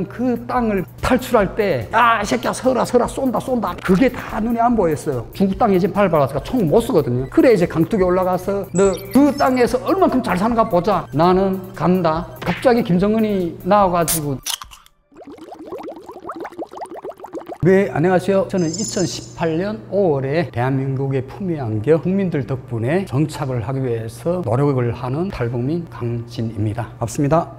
그 땅을 탈출할 때, 야, 이 새끼야, 서라, 쏜다. 그게 다 눈에 안 보였어요. 중국 땅에 이제 밟아가서 총 못 쓰거든요. 그래, 이제 강둑에 올라가서 너 그 땅에서 얼만큼 잘 사는가 보자. 나는 간다. 갑자기 김정은이 나와가지고. 네, 안녕하세요. 저는 2018년 5월에 대한민국의 품위 안겨 국민들 덕분에 정착을 하기 위해서 노력을 하는 탈북민 강진입니다. 반갑습니다.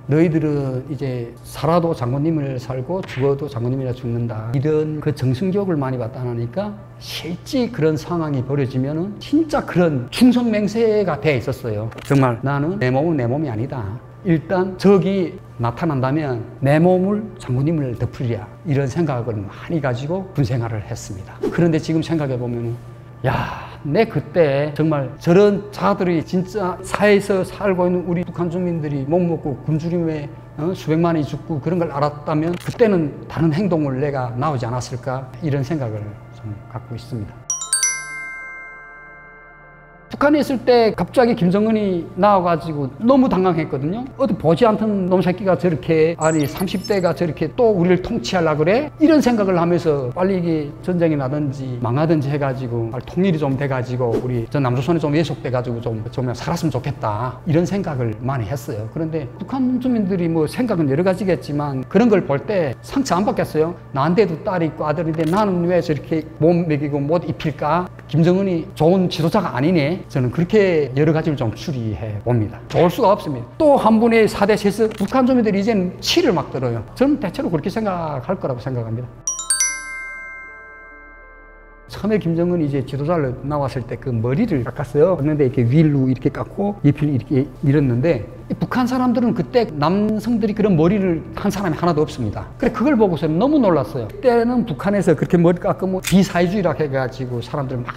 너희들은 이제 살아도 장군님을 살고 죽어도 장군님이라 죽는다. 이런 그 정신교육을 많이 받다 보니까 실제 그런 상황이 벌어지면은 진짜 그런 충성맹세가 돼 있었어요. 정말 나는 내 몸은 내 몸이 아니다. 일단 적이 나타난다면 내 몸을 장군님을 덮으리라, 이런 생각을 많이 가지고 군 생활을 했습니다. 그런데 지금 생각해 보면, 야, 내 그때 정말 저런 자들이 진짜 사회에서 살고 있는 우리 북한 주민들이 못 먹고 굶주림에 수백만이 죽고 그런 걸 알았다면 그때는 다른 행동을 내가 나오지 않았을까, 이런 생각을 좀 갖고 있습니다. 북한에 있을 때 갑자기 김정은이 나와가지고 너무 당황했거든요. 어디 보지 않던 놈 새끼가 저렇게, 아니 30대가 저렇게 또 우리를 통치하려고 그래? 이런 생각을 하면서 빨리 이게 전쟁이 나든지 망하든지 해가지고 통일이 좀 돼가지고 우리 저 남조선이 좀 예속돼가지고 좀 살았으면 좋겠다, 이런 생각을 많이 했어요. 그런데 북한 주민들이 뭐 생각은 여러 가지겠지만 그런 걸 볼 때 상처 안 받겠어요? 나한테도 딸이 있고 아들인데 나는 왜 저렇게 못 먹이고 못 입힐까? 김정은이 좋은 지도자가 아니네? 저는 그렇게 여러 가지를 좀 추리해 봅니다. 좋을 수가 없습니다. 또 한 분의 4대 세습, 북한 주민들이 이제는 치를 막 들어요. 저는 대체로 그렇게 생각할 거라고 생각합니다. 처음에 김정은이 이제 지도자로 나왔을 때 그 머리를 깎았어요. 그런데 이렇게 위로 이렇게 깎고 잎을 이렇게 밀었는데, 북한 사람들은 그때 남성들이 그런 머리를 한 사람이 하나도 없습니다. 그래, 그걸 보고서 너무 놀랐어요. 그때는 북한에서 그렇게 머리 깎으면 비사회주의라고 해가지고 사람들 막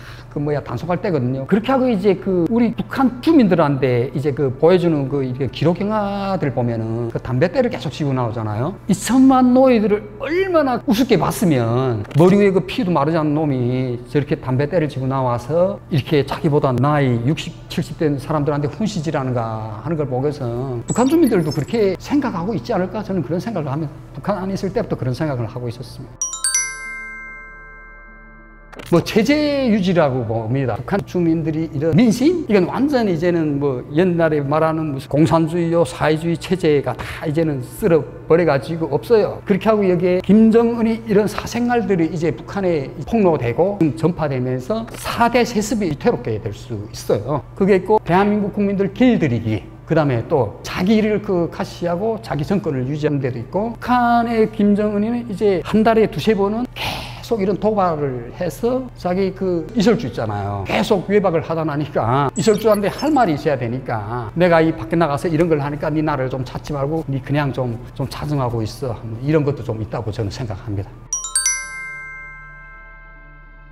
단속할 때거든요. 그렇게 하고 이제 그 우리 북한 주민들한테 이제 그 보여주는 그 이렇게 기록 영화들 보면은 그 담뱃대를 계속 쥐고 나오잖아요. 2천만 노예들을 얼마나 우습게 봤으면 머리 위에 그 피도 마르지 않는 놈이 저렇게 담뱃대를 쥐고 나와서 이렇게 자기보다 나이 60, 70 된 사람들한테 훈시질하는가 하는 걸 보고서 북한 주민들도 그렇게 생각하고 있지 않을까, 저는 그런 생각을 합니다. 북한 안에 있을 때부터 그런 생각을 하고 있었습니다. 뭐 체제 유지라고 봅니다. 북한 주민들이 이런 민심? 이건 완전히 이제는 뭐 옛날에 말하는 무슨 공산주의요 사회주의 체제가 다 이제는 쓸어버려가지고 없어요. 그렇게 하고 여기에 김정은이 이런 사생활들이 이제 북한에 폭로되고 전파되면서 4대 세습이 위태롭게 될 수 있어요. 그게 있고 대한민국 국민들 길들이기, 그 다음에 또 자기 일을 가시하고 자기 정권을 유지하는 데도 있고, 북한의 김정은이는 이제 한 달에 2~3번은 계속 이런 도발을 해서 자기 그 이설주 있잖아요. 계속 외박을 하다 나니까 이설주한테 할 말이 있어야 되니까, 내가 이 밖에 나가서 이런 걸 하니까 네 나를 좀 찾지 말고 네 그냥 좀 자정하고 있어, 이런 것도 좀 있다고 저는 생각합니다.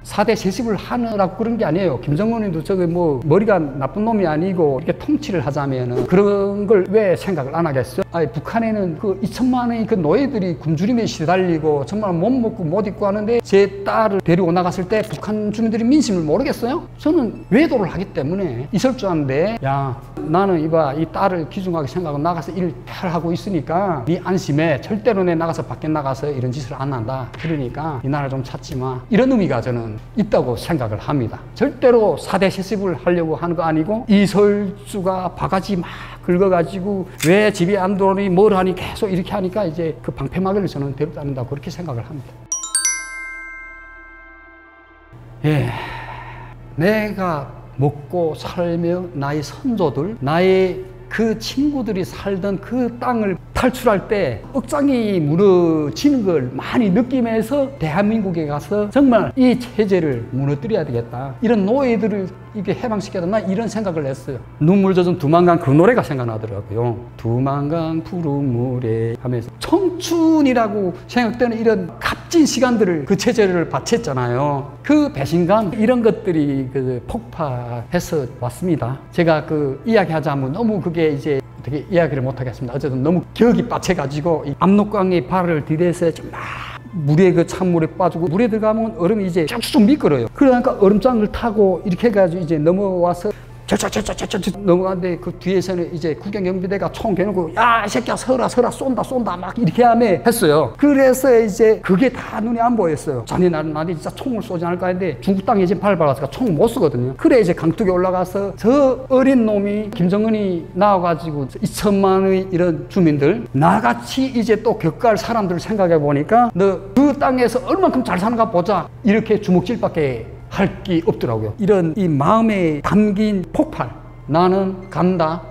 4대 세습을 하느라고 그런 게 아니에요. 김정은이도 저기 뭐 머리가 나쁜 놈이 아니고 이렇게 통치를 하자면은 그런 걸 왜 생각을 안 하겠어요? 아니, 북한에는 그 2천만의 그 노예들이 굶주림에 시달리고 정말 못 먹고 못 입고 하는데 제 딸을 데리고 나갔을 때 북한 주민들이 민심을 모르겠어요? 저는 외도를 하기 때문에 이설주한테, 야, 나는 이봐, 이 딸을 귀중하게 생각하고 나가서 일 잘 하고 있으니까 네 안심해. 절대로 내 나가서 밖에 나가서 이런 짓을 안 한다. 그러니까 이 나라 좀 찾지 마. 이런 의미가 저는 있다고 생각을 합니다. 절대로 4대 세습을 하려고 하는 거 아니고, 이설주가 바가지 막 긁어가지고 왜 집에 안 들어오니 뭘 하니 계속 이렇게 하니까 이제 그 방패막이를 저는 데려다닌다고 그렇게 생각을 합니다. 예, 내가 먹고 살며 나의 선조들, 나의 그 친구들이 살던 그 땅을 탈출할 때 억장이 무너지는 걸 많이 느끼면서 대한민국에 가서 정말 이 체제를 무너뜨려야 되겠다, 이런 노예들을 이게 해방시켜야 된다, 이런 생각을 했어요. 눈물 젖은 두만강, 그 노래가 생각나더라고요. 두만강 푸른 물에 하면서 청춘이라고 생각되는 이런 값진 시간들을 그 체제를 바쳤잖아요. 그 배신감, 이런 것들이 그 폭파해서 왔습니다. 제가 그 이야기하자면 너무 그게 이제 어떻게 이야기를 못 하겠습니다. 어쨌든 너무 격이 빡쳐가지고 이 압록강에 발을 디뎌서 막 물에 그 찬물에 빠지고, 물에 들어가면 얼음이 이제 쭉쭉 미끄러요. 그러니까 얼음장을 타고 이렇게 해가지고 이제 넘어와서 절차절차절차 넘어가는데 그 뒤에서는 이제 국경경비대가 총 겨누고 야, 이 새끼야, 서라, 쏜다, 막 이렇게 했어요. 그래서 이제 그게 다 눈에 안 보였어요. 자네 나한테 진짜 총을 쏘지 않을까 했는데 중국 땅에 이제 발 밟았으니까 총 못 쓰거든요. 그래 이제 강둑에 올라가서 저 어린 놈이 김정은이 나와가지고 2천만의 이런 주민들 나같이 이제 또 겪을 사람들을 생각해 보니까 너 그 땅에서 얼만큼 잘 사는가 보자 이렇게 주먹질밖에 할 게 없더라고요. 이런 이 마음에 담긴 폭발, 나는 간다.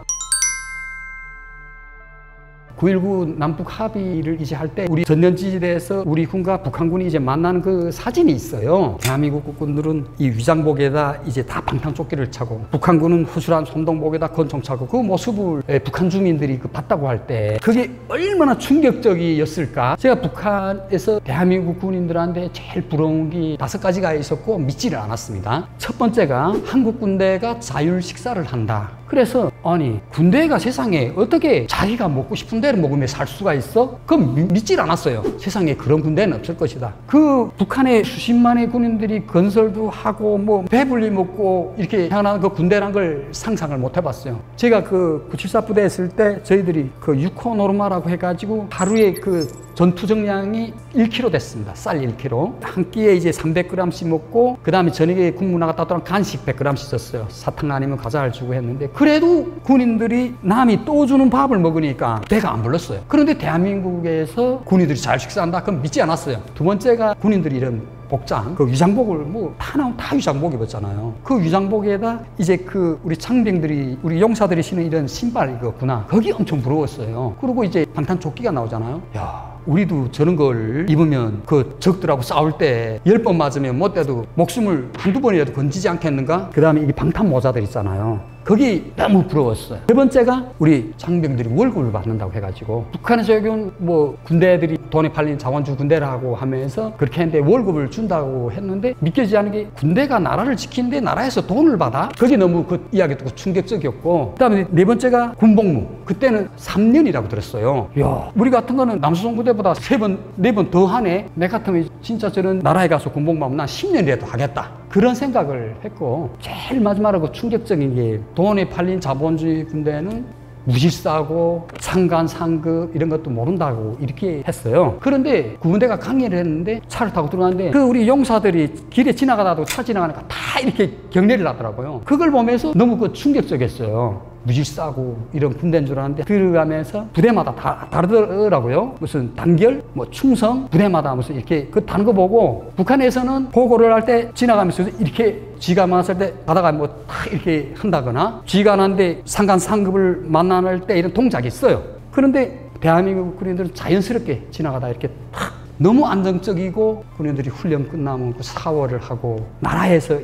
9.19 남북 합의를 이제 할 때 우리 전년지대에서 우리 군과 북한군이 이제 만나는 그 사진이 있어요. 대한민국 국군들은 이 위장복에다 이제 다 방탄조끼를 차고 북한군은 허술한 솜동복에다 권총 차고 그 모습을 북한 주민들이 그 봤다고 할 때 그게 얼마나 충격적이었을까. 제가 북한에서 대한민국 군인들한테 제일 부러운 게 5가지가 있었고 믿지를 않았습니다. 첫 번째가 한국 군대가 자율 식사를 한다. 그래서 아니 군대가 세상에 어떻게 자기가 먹고 싶은 대로 먹으며 살 수가 있어? 그럼 믿질 않았어요. 세상에 그런 군대는 없을 것이다. 그 북한의 수십만의 군인들이 건설도 하고 뭐 배불리 먹고 이렇게 태어난 그 군대란 걸 상상을 못 해봤어요. 제가 그 974 부대에 있을 때 저희들이 그 6호 노르마라고 해가지고 하루에 그 전투 정량이 1kg 됐습니다. 쌀 1kg. 한 끼에 이제 300g씩 먹고 그 다음에 저녁에 군무 나갔다 오더니 간식 100g씩 줬어요. 사탕 아니면 과자를 주고 했는데 그래도 군인들이 남이 또 주는 밥을 먹으니까 배가 안 불렀어요. 그런데 대한민국에서 군인들이 잘 식사한다? 그럼 믿지 않았어요. 두 번째가 군인들이 이런 복장, 그 위장복을 뭐 다 나오면 다 위장복 입었잖아요. 그 위장복에다 이제 그 우리 창병들이, 우리 용사들이 신는 이런 신발 이거구나. 거기 엄청 부러웠어요. 그리고 이제 방탄조끼가 나오잖아요. 야, 우리도 저런 걸 입으면 그 적들하고 싸울 때 10번 맞으면 못 돼도 목숨을 한두 번이라도 건지지 않겠는가? 그 다음에 이게 방탄 모자들 있잖아요. 거기 너무 부러웠어요. 세 번째가 우리 장병들이 월급을 받는다고 해가지고 북한에서 여기 온 뭐 군대들이 돈에 팔린 자원주 군대라고 하면서 그렇게 했는데 월급을 준다고 했는데 믿겨지지 않은 게 군대가 나라를 지키는데 나라에서 돈을 받아? 그게 너무 그 이야기가 충격적이었고 그 다음에 네 번째가 군복무. 그때는 3년이라고 들었어요. 이야, 우리 같은 거는 남수송 부대보다 3번, 4번 더 하네. 내 같으면 진짜 저는 나라에 가서 군복무하면 난 10년이라도 하겠다. 그런 생각을 했고 제일 마지막으로 충격적인 게 돈에 팔린 자본주의 군대는 무질서하고 상관, 상급 이런 것도 모른다고 이렇게 했어요. 그런데 군대가 강의를 했는데 차를 타고 들어갔는데 그 우리 용사들이 길에 지나가다도 차 지나가니까 다 이렇게 경례를 하더라고요. 그걸 보면서 너무 그 충격적이었어요. 무질서하고 이런 군대인 줄 알았는데 들어가면서 부대마다 다 다르더라고요. 무슨 단결, 뭐 충성, 부대마다 무슨 이렇게 그 다른 거 보고 북한에서는 보고를 할 때 지나가면서 이렇게 쥐가 많았을 때 가다가 뭐 다 이렇게 한다거나 쥐가 난데 상관 상급을 만날 때 이런 동작이 있어요. 그런데 대한민국 군인들은 자연스럽게 지나가다 이렇게 탁 너무 안정적이고 군인들이 훈련 끝나면 그 샤워를 하고 나라에서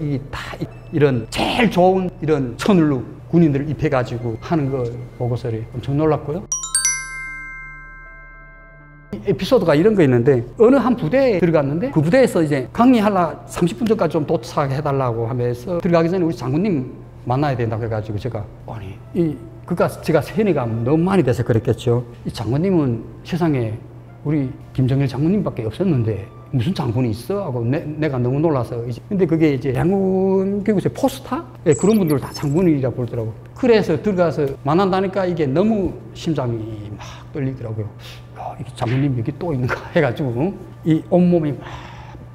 이런 제일 좋은 이런 천을로 군인들을 입혀가지고 하는 걸 보고서 엄청 놀랐고요. 에피소드가 이런 거 있는데 어느 한 부대에 들어갔는데 그 부대에서 이제 강의하려 30분 전까지 좀 도착해달라고 하면서 들어가기 전에 우리 장군님 만나야 된다고 해가지고 제가 아니 제가 세뇌가 너무 많이 돼서 그랬겠죠. 이 장군님은 세상에 우리 김정일 장군님밖에 없었는데 무슨 장군이 있어? 하고 내가 너무 놀라서 근데 그게 이제 양군 교육의 포스타? 네, 그런 분들 다 장군이라 부르더라고. 그래서 들어가서 만난다니까 이게 너무 심장이 막 떨리더라고요. 야, 이게 장군님 여기 또 있는가 해가지고 이 온몸이 막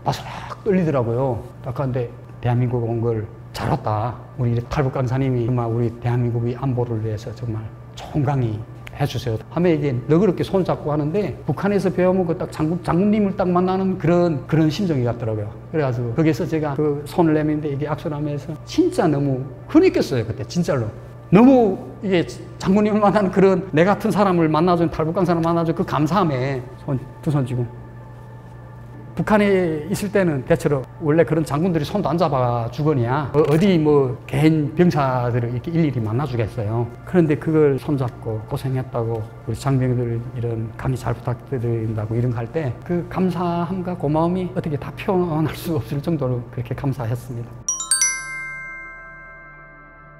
바스락 떨리더라고요. 근데 대한민국 온 걸 잘 왔다. 우리 탈북 강사님이 정말 우리 대한민국의 안보를 위해서 정말 좋은 강의 해주세요. 하면 이게 너그럽게 손잡고 하는데 북한에서 배워먹은 그 딱 장군님을 딱 만나는 그런 심정이 같더라고요. 그래가지고 거기서 제가 그 손을 내밀는데 이게 악수를 하면서 진짜 너무 흔했겠어요. 그때 진짜로. 너무 이게 장군님을 만나는 그런 내 같은 사람을 만나준 탈북 강사를 만나준 그 감사함에 두 손 쥐고. 북한에 있을 때는 대체로 원래 그런 장군들이 손도 안 잡아 주거니야 어디 뭐 개인 병사들을 이렇게 일일이 만나주겠어요. 그런데 그걸 손잡고 고생했다고 우리 장병들 이런 강의 잘 부탁드린다고 이런 거 할 때 그 감사함과 고마움이 어떻게 다 표현할 수 없을 정도로 그렇게 감사했습니다.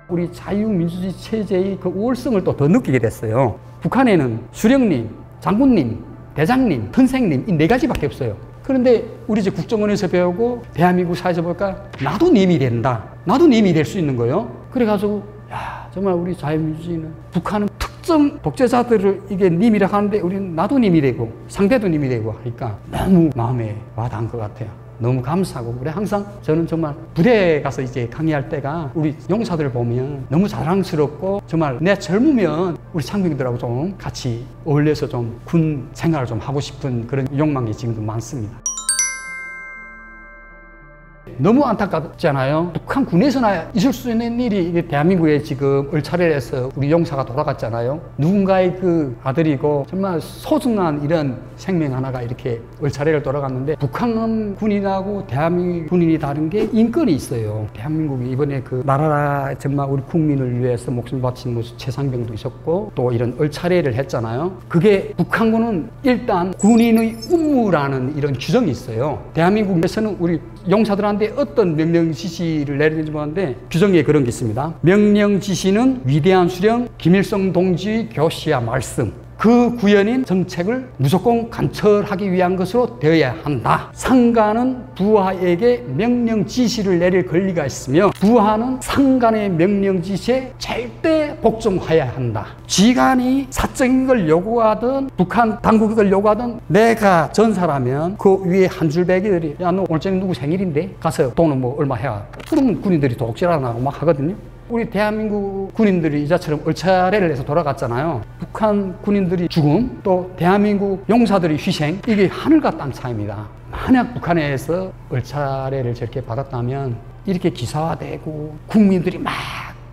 우리 자유민주주의 체제의 그 우월성을 또 더 느끼게 됐어요. 북한에는 수령님, 장군님, 대장님, 선생님 이 4가지밖에 없어요. 그런데 우리 이제 국정원에서 배우고 대한민국 사회에서 볼까 나도 님이 된다. 나도 님이 될 수 있는 거예요. 그래가지고 야 정말 우리 자유민주주의는 북한은 특정 독재자들을 이게 님이라 하는데 우리는 나도 님이 되고 상대도 님이 되고 하니까 너무 마음에 와닿은 것 같아요. 너무 감사하고 그래 항상 저는 정말 부대에 가서 이제 강의할 때가 우리 용사들 보면 너무 자랑스럽고 정말 내 젊으면 우리 장병들하고 좀 같이 어울려서 좀 군 생활을 좀 하고 싶은 그런 욕망이 지금도 많습니다. 너무 안타깝잖아요. 북한 군에서나 있을 수 있는 일이 이게 대한민국에 지금 을차례를 해서 우리 용사가 돌아갔잖아요. 누군가의 그 아들이고 정말 소중한 이런 생명 하나가 이렇게 을차례를 돌아갔는데 북한 군인하고 대한민국 군인이 다른 게 인권이 있어요. 대한민국이 이번에 그 나라 정말 우리 국민을 위해서 목숨 바친 무슨 최상병도 있었고 또 이런 을차례를 했잖아요. 그게 북한군은 일단 군인의 임무라는 이런 규정이 있어요. 대한민국에서는 우리 용사들한테 어떤 명령 지시를 내리는지 모르는데 규정에 그런 게 있습니다. 명령 지시는 위대한 수령 김일성 동지의 교시와 말씀 그 구현인 정책을 무조건 관철하기 위한 것으로 되어야 한다. 상관은 부하에게 명령 지시를 내릴 권리가 있으며 부하는 상관의 명령 지시에 절대 복종하여야 한다. 지간이 사적인 걸 요구하든 북한 당국이 걸 요구하든 내가 전사라면 그 위에 한 줄 베기들이 야 너 오늘 저녁 누구 생일인데 가서 돈은 뭐 얼마 해야 그러면 군인들이 도둑질하고 막 하거든요. 우리 대한민국 군인들이 이자처럼 을차례를 해서 돌아갔잖아요. 북한 군인들이 죽음 또 대한민국 용사들이 희생 이게 하늘과 땅 차이입니다. 만약 북한에서 을차례를 저렇게 받았다면 이렇게 기사화되고 국민들이 막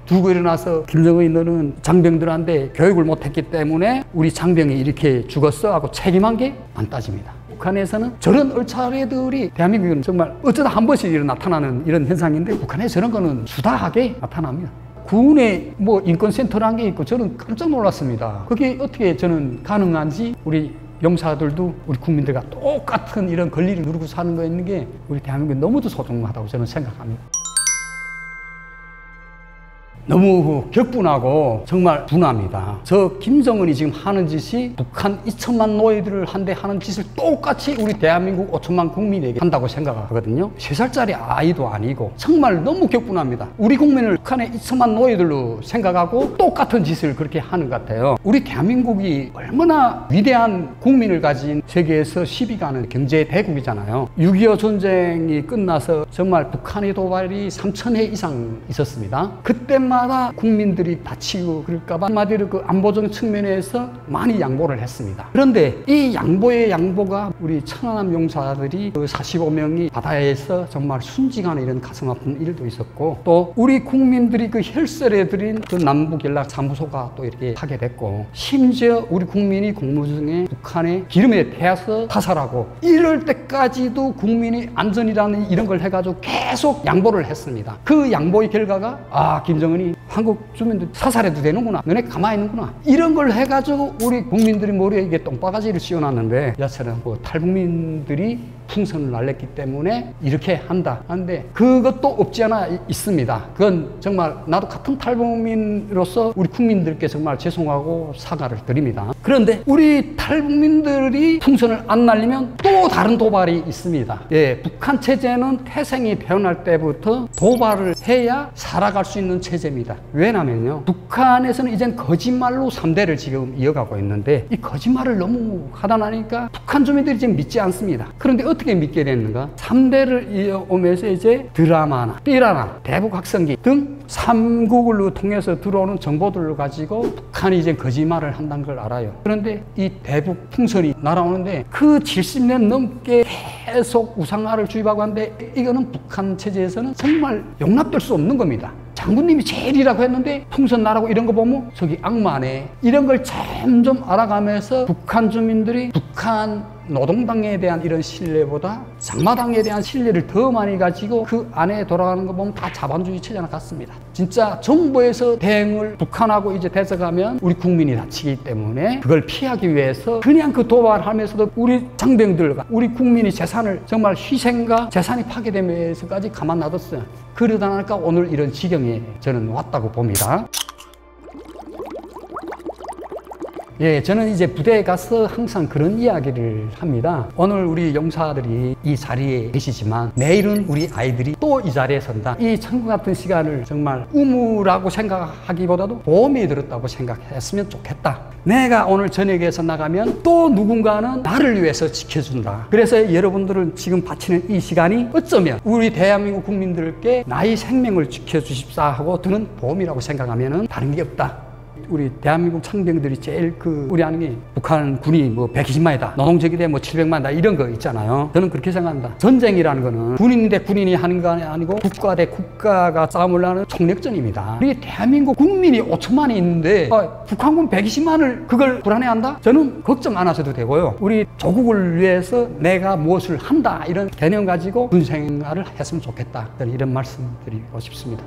두고 일어나서 김정은이 너는 장병들한테 교육을 못했기 때문에 우리 장병이 이렇게 죽었어 하고 책임한 게 안 따집니다. 북한에서는 저런 을차례들이 대한민국은 정말 어쩌다 한 번씩 나타나는 이런 현상인데 북한에 저런 거는 수다하게 나타납니다. 군에 뭐 인권센터라는 게 있고 저는 깜짝 놀랐습니다. 그게 어떻게 저는 가능한지 우리 용사들도 우리 국민들과 똑같은 이런 권리를 누리고 사는 거 있는 게 우리 대한민국이 너무도 소중하다고 저는 생각합니다. 너무 격분하고 정말 분합니다. 저 김정은이 지금 하는 짓이 북한 2천만 노예들을 한데 하는 짓을 똑같이 우리 대한민국 5천만 국민에게 한다고 생각하거든요. 3살짜리 아이도 아니고 정말 너무 격분합니다. 우리 국민을 북한의 2천만 노예들로 생각하고 똑같은 짓을 그렇게 하는 것 같아요. 우리 대한민국이 얼마나 위대한 국민을 가진 세계에서 10위가 하는 경제 대국이잖아요. 6.25 전쟁이 끝나서 정말 북한의 도발이 3,000회 이상 있었습니다. 그때만 국민들이 다치고 그럴까봐 한마디로 그 안보적 측면에서 많이 양보를 했습니다. 그런데 이 양보의 양보가 우리 천안함 용사들이 그 45명이 바다에서 정말 순직하는 이런 가슴 아픈 일도 있었고 또 우리 국민들이 그 혈세례드린 그 남북연락사무소가 또 이렇게 하게 됐고 심지어 우리 국민이 공무 중에 북한의 기름에 태워서 타살하고 이럴 때까지도 국민이 안전이라는 이런 걸 해가지고 계속 양보를 했습니다. 그 양보의 결과가 아 김정은이 한국 주민들 사살해도 되는구나 너네 가만히 있는구나 이런 걸 해가지고 우리 국민들이 머리에 이게 똥바가지를 씌워놨는데 야처럼 뭐 탈북민들이 풍선을 날렸기 때문에 이렇게 한다 하는데 그것도 없지 않아 있습니다. 그건 정말 나도 같은 탈북민으로서 우리 국민들께 정말 죄송하고 사과를 드립니다. 그런데 우리 탈북민들이 풍선을 안 날리면 또 다른 도발이 있습니다. 예, 북한 체제는 태생이 태어날 때부터 도발을 해야 살아갈 수 있는 체제입니다. 왜냐면요 북한에서는 이젠 거짓말로 3대를 지금 이어가고 있는데 이 거짓말을 너무 하다 나니까 북한 주민들이 지금 믿지 않습니다. 그런데 어떻게 믿게 됐는가? 3대를 이어오면서 이제 드라마나 삐라나 대북 확성기 등 삼국을 통해서 들어오는 정보들을 가지고 북한이 이제 거짓말을 한다는 걸 알아요. 그런데 이 대북 풍선이 날아오는데 그 70년 넘게 계속 우상화를 주입하고 하는데 이거는 북한 체제에서는 정말 용납될 수 없는 겁니다. 장군님이 제일이라고 했는데 풍선 나라고 이런 거 보면 저기 악마네 이런 걸 점점 알아가면서 북한 주민들이 북한 노동당에 대한 이런 신뢰보다 장마당에 대한 신뢰를 더 많이 가지고 그 안에 돌아가는 거 보면 다 자본주의 체제나 같습니다. 진짜 정부에서 대응을 북한하고 이제 대적하면 우리 국민이 다치기 때문에 그걸 피하기 위해서 그냥 그 도발하면서도 우리 장병들과 우리 국민이 재산을 정말 희생과 재산이 파괴되면서까지 가만 놔뒀어요. 그러다 보니까 오늘 이런 지경에 저는 왔다고 봅니다. 예, 저는 이제 부대에 가서 항상 그런 이야기를 합니다. 오늘 우리 용사들이 이 자리에 계시지만 내일은 우리 아이들이 또 이 자리에 선다. 이 천국 같은 시간을 정말 의무라고 생각하기보다도 보험이 들었다고 생각했으면 좋겠다. 내가 오늘 저녁에서 나가면 또 누군가는 나를 위해서 지켜준다. 그래서 여러분들을 지금 바치는 이 시간이 어쩌면 우리 대한민국 국민들께 나의 생명을 지켜주십사 하고 드는 보험이라고 생각하면 다른 게 없다. 우리 대한민국 창병들이 제일 우리 하는 게 북한 군이 뭐 120만이다. 노동적이대 뭐 700만이다. 이런 거 있잖아요. 저는 그렇게 생각합니다. 전쟁이라는 거는 군인 대 군인이 하는 거 아니고 국가 대 국가가 싸움을 하는 총력전입니다. 우리 대한민국 국민이 5천만이 있는데 북한군 120만을 그걸 불안해한다? 저는 걱정 안 하셔도 되고요. 우리 조국을 위해서 내가 무엇을 한다. 이런 개념 가지고 군 생활을 했으면 좋겠다. 저는 이런 말씀 드리고 싶습니다.